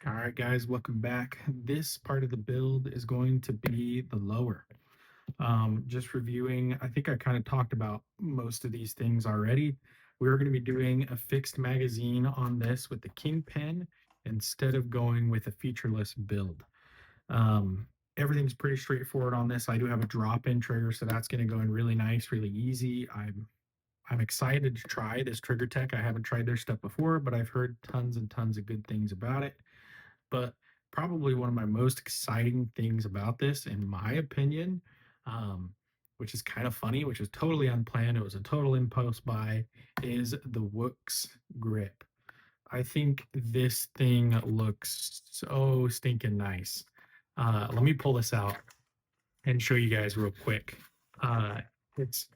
All right, guys, welcome back. This part of the build is going to be the lower. Just reviewing, I think I kind of talked about most of these things already. We're going to be doing a fixed magazine on this with the Kingpin instead of going with a featureless build. Um, Everything's pretty straightforward on this. I do have a drop-in trigger, so that's going to go in really nice, really easy. I'm excited to try this Trigger Tech. I haven't tried their stuff before, but I've heard tons and tons of good things about it. But probably one of my most exciting things about this, in my opinion, um, which is kind of funny, which was totally unplanned, it was a total impulse buy, is the woox grip. I think this thing looks so stinking nice. Let me pull this out and show you guys real quick. Uh, it's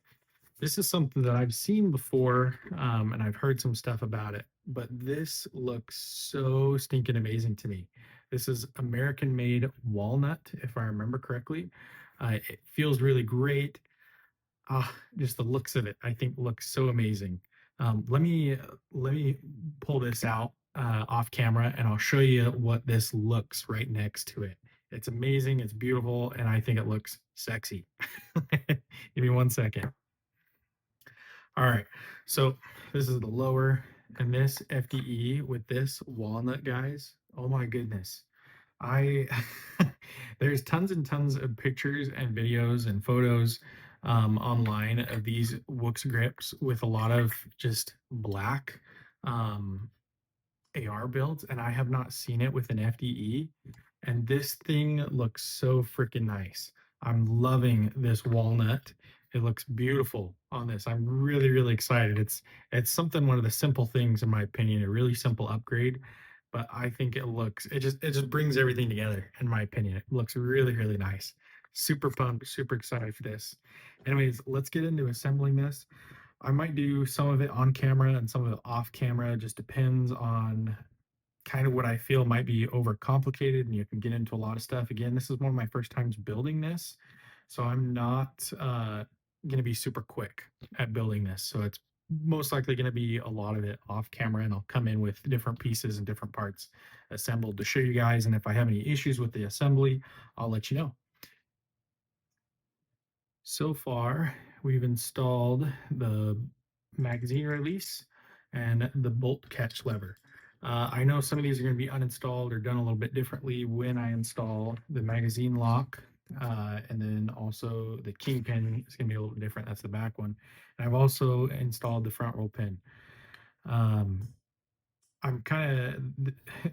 this is something that I've seen before, and I've heard some stuff about it, but this looks so stinking amazing to me. This is American made walnut, if I remember correctly. It feels really great. Just the looks of it, I think looks so amazing. Let me pull this out off camera, and I'll show you what this looks right next to it. It's amazing, it's beautiful, and I think it looks sexy. Give me 1 second. All right, so this is the lower, and this FDE with this walnut, guys. Oh my goodness. I there's tons and tons of pictures and videos and photos online of these Woox grips with a lot of just black um, AR builds, and I have not seen it with an FDE. And this thing looks so freaking nice. I'm loving this walnut. It looks beautiful on this. I'm really, really excited. It's something, one of the simple things in my opinion, a really simple upgrade, but I think it just brings everything together in my opinion. It looks really, really nice. Super pumped, super excited for this. Anyways, let's get into assembling this. I might do some of it on camera and some of it off camera. It just depends on kind of what I feel might be overcomplicated, and you can get into a lot of stuff. Again, this is one of my first times building this, so I'm not going to be super quick at building this. So it's most likely going to be a lot of it off camera, and I'll come in with different pieces and different parts assembled to show you guys. And if I have any issues with the assembly, I'll let you know. So far, we've installed the magazine release and the bolt catch lever. I know some of these are going to be uninstalled or done a little bit differently when I install the magazine lock. And then also the kingpin is going to be a little different. That's the back one. And I've also installed the front roll pin. Um, I'm kind of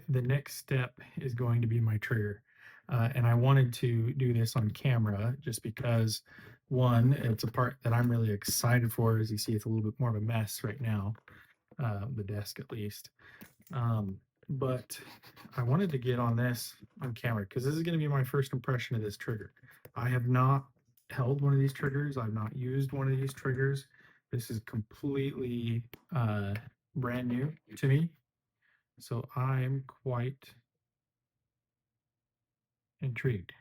the next step is going to be my trigger. And I wanted to do this on camera just because one, it's a part that I'm really excited for. As you see, it's a little bit more of a mess right now, the desk at least. But I wanted to get on this on camera because this is going to be my first impression of this trigger. I have not held one of these triggers. I've not used one of these triggers. This is completely brand new to me. So I'm quite intrigued.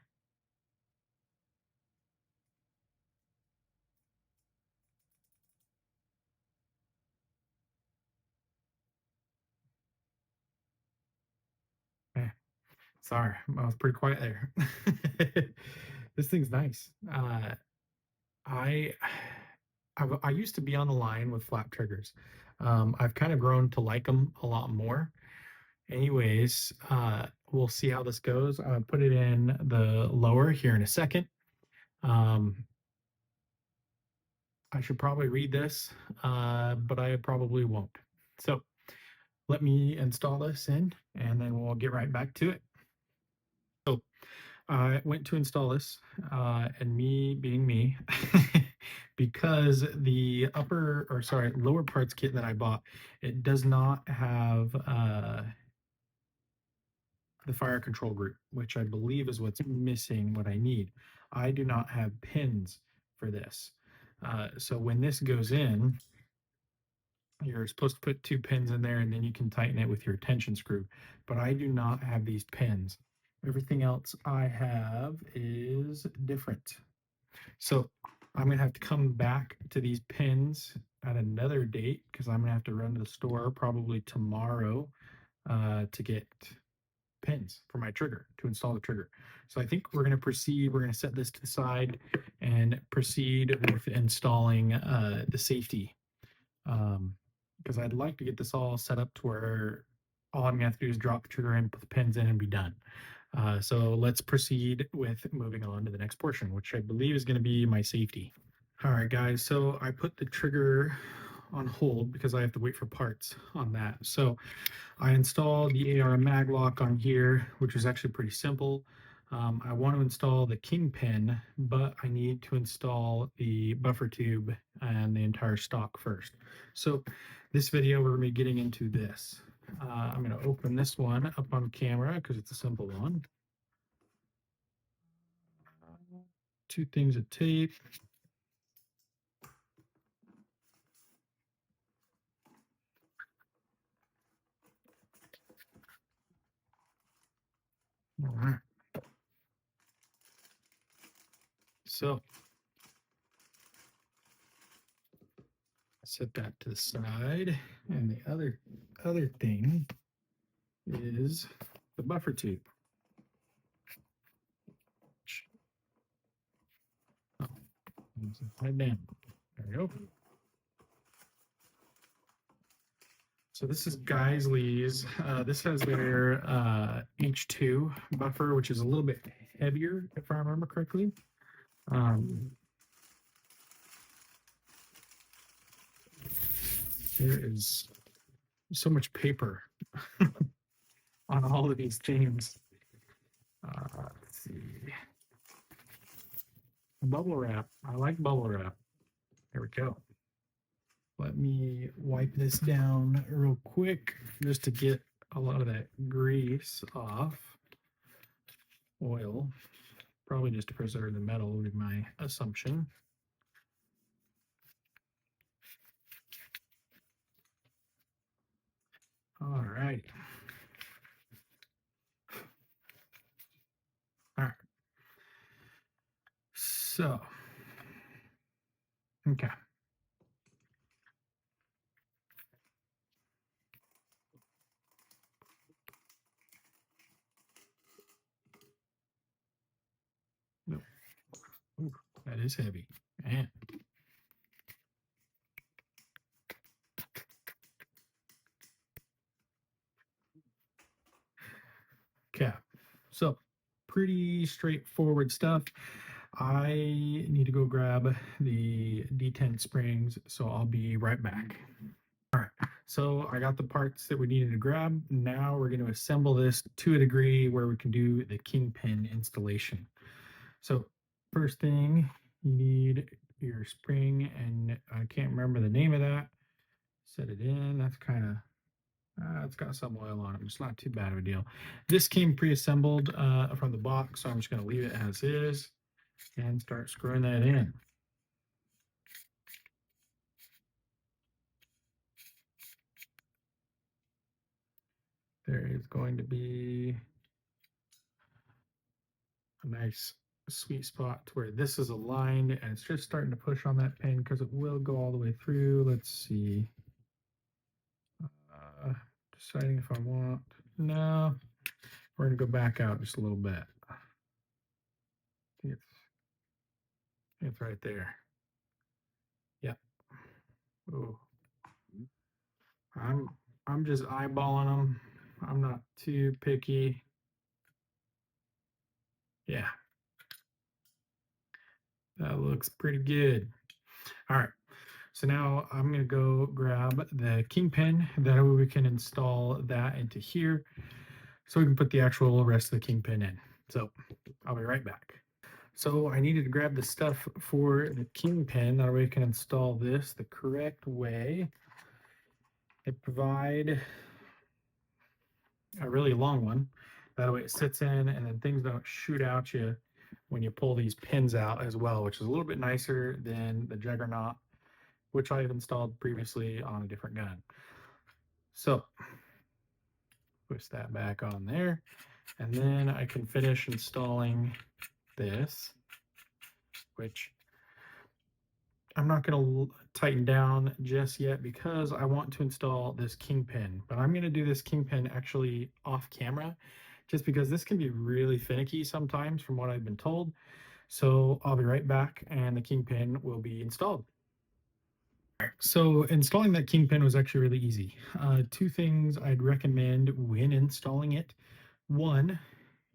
Eh, sorry, I was pretty quiet there. This thing's nice. I I used to be on the line with flap triggers. I've kind of grown to like them a lot more. Anyways, we'll see how this goes. I'm gonna put it in the lower here in a second. Um, I should probably read this, but I probably won't. So let me install this in, and then we'll get right back to it. So I went to install this, and me being me, because the upper, or sorry, lower parts kit that I bought, it does not have the fire control group, which I believe is what's missing what I need. I do not have pins for this. So when this goes in, you're supposed to put 2 pins in there and then you can tighten it with your tension screw. But I do not have these pins. Everything else I have is different. So I'm gonna have to come back to these pins at another date because I'm gonna have to run to the store probably tomorrow to get pins for my trigger to install the trigger. So I think we're going to proceed. We're going to set this to the side and proceed with installing the safety. Because I'd like to get this all set up to where all I'm going to have to do is drop the trigger in, put the pins in, and be done. So let's proceed with moving on to the next portion, which I believe is going to be my safety. All right, guys, so I put the trigger on hold because I have to wait for parts on that. So I installed the AR mag lock on here, which is actually pretty simple. I want to install the kingpin, but I need to install the buffer tube and the entire stock first. So this video, we're going to be getting into this. I'm going to open this one up on camera because it's a simple one. Two things of tape. All right. So set that to the side. And the other thing is the buffer tube. Oh, head down. There we go. So this is Geisley's. This has their H2 buffer, which is a little bit heavier, if I remember correctly. There is so much paper on all of these things. Let's see. Bubble wrap. I like bubble wrap. There we go. Let me wipe this down real quick just to get a lot of that grease off. Oil, probably just to preserve the metal would be my assumption. All right. All right. So, okay. No. Ooh, that is heavy. Man. Okay. So, pretty straightforward stuff. I need to go grab the detent springs, so I'll be right back. All right, so I got the parts that we needed to grab. Now we're going to assemble this to a degree where we can do the kingpin installation. So first thing, you need your spring, and I can't remember the name of that. Set it in. That's kind of, it's got some oil on it. It's not too bad of a deal. This came pre-assembled from the box, so I'm just going to leave it as is and start screwing that in. There is going to be a nice sweet spot to where this is aligned, and it's just starting to push on that pin because it will go all the way through. Let's see. Deciding if I want. No, we're going to go back out just a little bit. It's right there. Yep. Ooh. I'm just eyeballing them. I'm not too picky. Yeah. That looks pretty good. All right. So now I'm going to go grab the kingpin. That way we can install that into here so we can put the actual rest of the kingpin in. So I'll be right back. So I needed to grab the stuff for the kingpin. That way we can install this the correct way. They provide a really long one. That way it sits in and then things don't shoot out you when you pull these pins out as well, which is a little bit nicer than the Juggernaut, which I've installed previously on a different gun. So push that back on there, and then I can finish installing this, which I'm not going to tighten down just yet because I want to install this kingpin, but I'm going to do this kingpin actually off camera just because this can be really finicky sometimes from what I've been told. So I'll be right back and the kingpin will be installed. So installing that kingpin was actually really easy. Two things I'd recommend when installing it. One,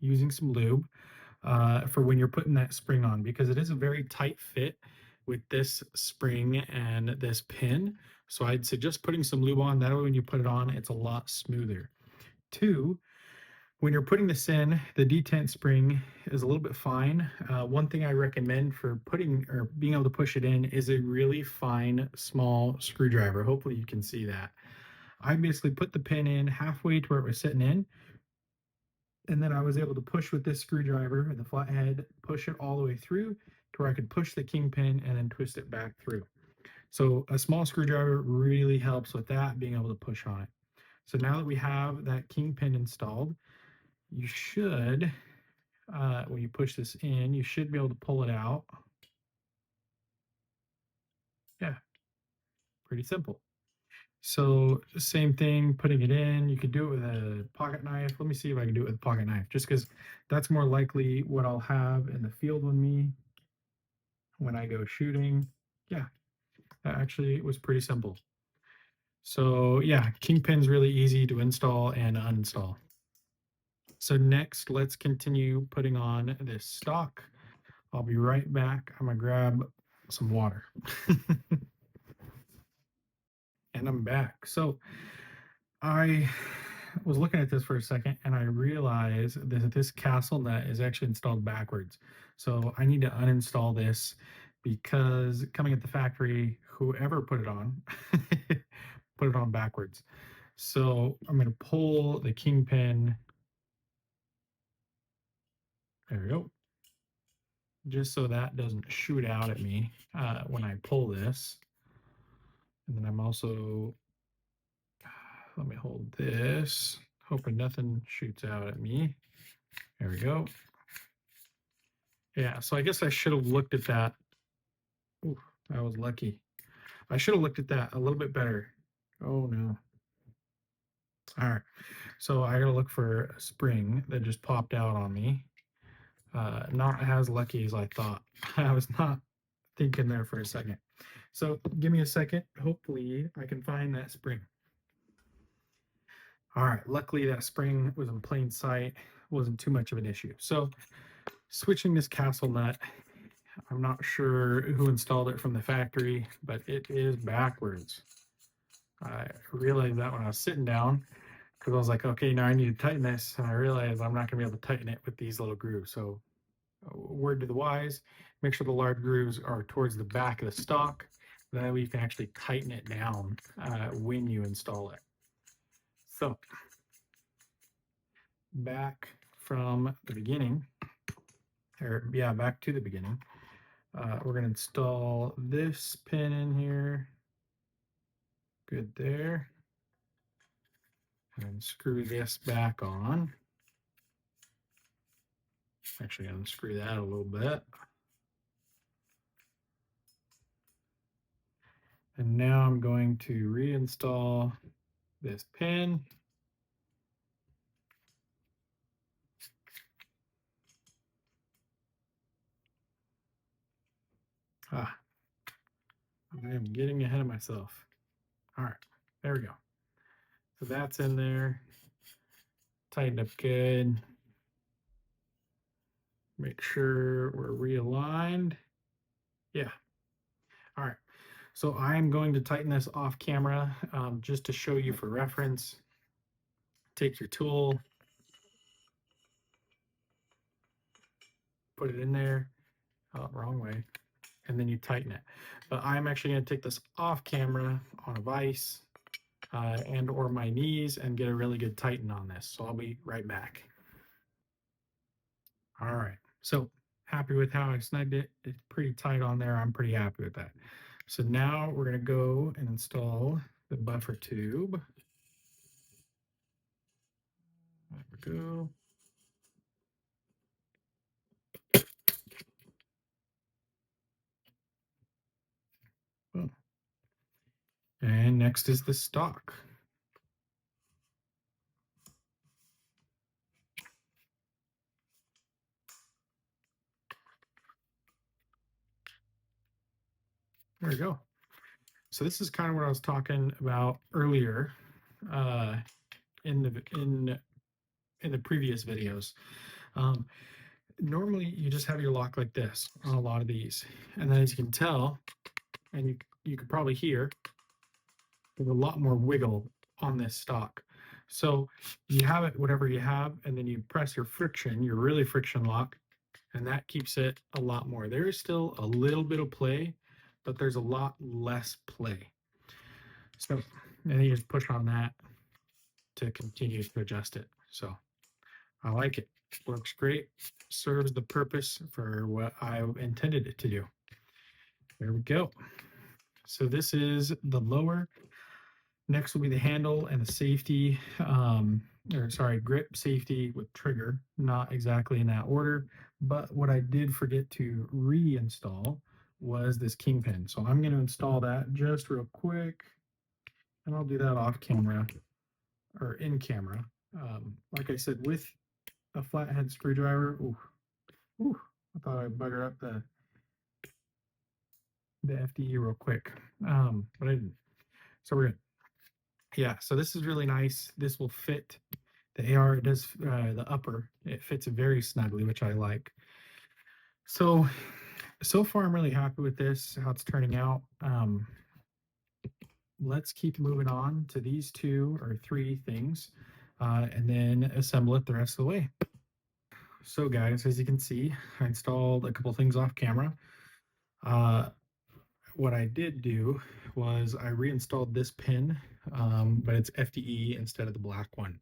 using some lube for when you're putting that spring on, because it is a very tight fit with this spring and this pin. So I'd suggest putting some lube on. That way when you put it on, it's a lot smoother. Two, when you're putting this in, the detent spring is a little bit fine. One thing I recommend for putting or being able to push it in is a really fine, small screwdriver. Hopefully you can see that. I basically put the pin in halfway to where it was sitting in, and then I was able to push with this screwdriver, the flathead, push it all the way through to where I could push the kingpin and then twist it back through. So a small screwdriver really helps with that, being able to push on it. So now that we have that kingpin installed, you should, when you push this in, you should be able to pull it out. Yeah, pretty simple. So same thing, putting it in. You could do it with a pocket knife. Let me see if I can do it with a pocket knife, just because that's more likely what I'll have in the field with me when I go shooting. Yeah, that actually was pretty simple. So yeah, Kingpin's really easy to install and uninstall. So next, let's continue putting on this stock. I'll be right back. I'm gonna grab some water. And I'm back. So I was looking at this for a second and I realized that this castle nut is actually installed backwards. So I need to uninstall this because coming at the factory, whoever put it on, put it on backwards. So I'm going to pull the kingpin. There we go. Just so that doesn't shoot out at me when I pull this. And then I'm also, let me hold this, hoping nothing shoots out at me. There we go. Yeah, so I guess I should have looked at that. Ooh, I was lucky. I should have looked at that a little bit better. Oh no. All right. So I gotta look for a spring that just popped out on me. Not as lucky as I thought. I was not thinking there for a second. So give me a second. Hopefully I can find that spring. All right. Luckily that spring was in plain sight. Wasn't too much of an issue. So switching this castle nut, I'm not sure who installed it from the factory, but it is backwards. I realized that when I was sitting down because I was like, okay, now I need to tighten this. And I realized I'm not going to be able to tighten it with these little grooves. So, word to the wise, make sure the large grooves are towards the back of the stock. That way you can actually tighten it down when you install it. So, back from the beginning, or yeah, back to the beginning. We're going to install this pin in here. Good there. And screw this back on. Actually, unscrew that a little bit. And now I'm going to reinstall this pin. Ah, I am getting ahead of myself. All right, there we go. So that's in there. Tighten up good. Make sure we're realigned. Yeah. All right. So I'm going to tighten this off camera just to show you for reference. Take your tool, put it in there. Oh, wrong way. And then you tighten it. But I'm actually going to take this off camera on a vise and or my knees and get a really good tighten on this. So I'll be right back. All right. So happy with how I snagged it. It's pretty tight on there. I'm pretty happy with that. So now we're going to go and install the buffer tube. There we go. Boom. And next is the stock. There we go. So this is kind of what I was talking about earlier uh, in the previous videos. Um, Normally, you just have your lock like this on a lot of these, and then as you can tell, and you could probably hear, there's a lot more wiggle on this stock. So you have it whatever you have, and then you press your friction, your really friction lock, and that keeps it a lot more. There is still a little bit of play, but there's a lot less play. So, and then you just push on that to continue to adjust it. So I like it. Works great. Serves the purpose for what I intended it to do. There we go. So this is the lower. Next will be the handle and the safety, or sorry, grip, safety with trigger. Not exactly in that order, but what I did forget to reinstall was this kingpin. So I'm going to install that just real quick, and I'll do that off camera or in camera. Like I said, with a flathead screwdriver. Ooh, ooh, I thought I'd bugger up the FDE real quick, but I didn't. So we're good. Yeah, so this is really nice. This will fit the AR. It does the upper. It fits very snugly, which I like. So far, I'm really happy with this, how it's turning out. Let's keep moving on to these 2 or 3 things, and then assemble it the rest of the way. So guys, as you can see, I installed a couple things off camera. What I did do was I reinstalled this pin, but it's FDE instead of the black one.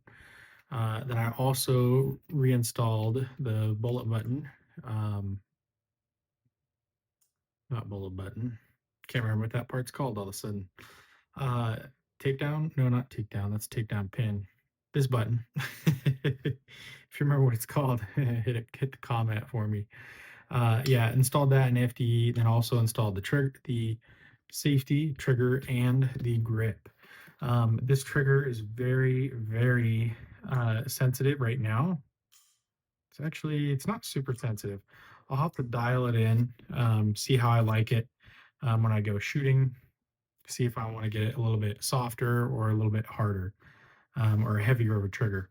Then I also reinstalled the bullet button. Not bullet button. Can't remember what that part's called all of a sudden. Takedown? No, not takedown. That's takedown pin. This button. If you remember what it's called, hit the comment for me. Yeah, installed that in FDE, then also installed the trigger, the safety trigger, and the grip. This trigger is very, very sensitive right now. It's not super sensitive. I'll have to dial it in, see how I like it when I go shooting, see if I want to get it a little bit softer or a little bit harder, or heavier of a trigger.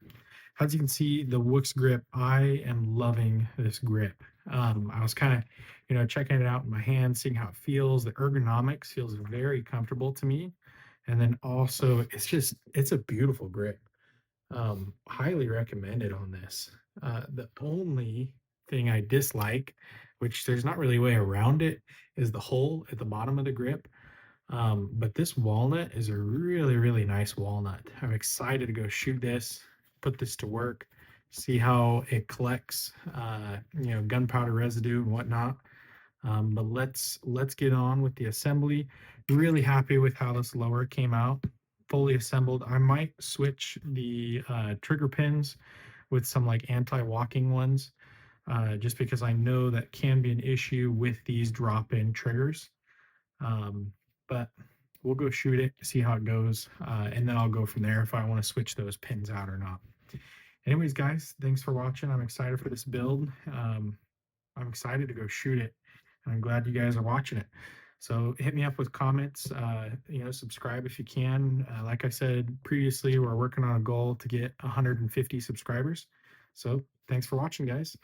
As you can see, the woox grip, I am loving this grip. I was kind of, checking it out in my hand, seeing how it feels. The ergonomics feels very comfortable to me. And then also, it's a beautiful grip. Highly recommended on this. The only thing I dislike, which there's not really a way around it, is the hole at the bottom of the grip. But this walnut is a really, really nice walnut. I'm excited to go shoot this, put this to work, see how it collects, gunpowder residue and whatnot. But let's get on with the assembly. Really happy with how this lower came out, fully assembled. I might switch the trigger pins with some like anti-walking ones, just because I know that can be an issue with these drop-in triggers. But we'll go shoot it, see how it goes, and then I'll go from there if I want to switch those pins out or not. Anyways, guys, thanks for watching. I'm excited for this build. I'm excited to go shoot it, and I'm glad you guys are watching it. So hit me up with comments, subscribe if you can. Like I said previously, we're working on a goal to get 150 subscribers. So thanks for watching, guys.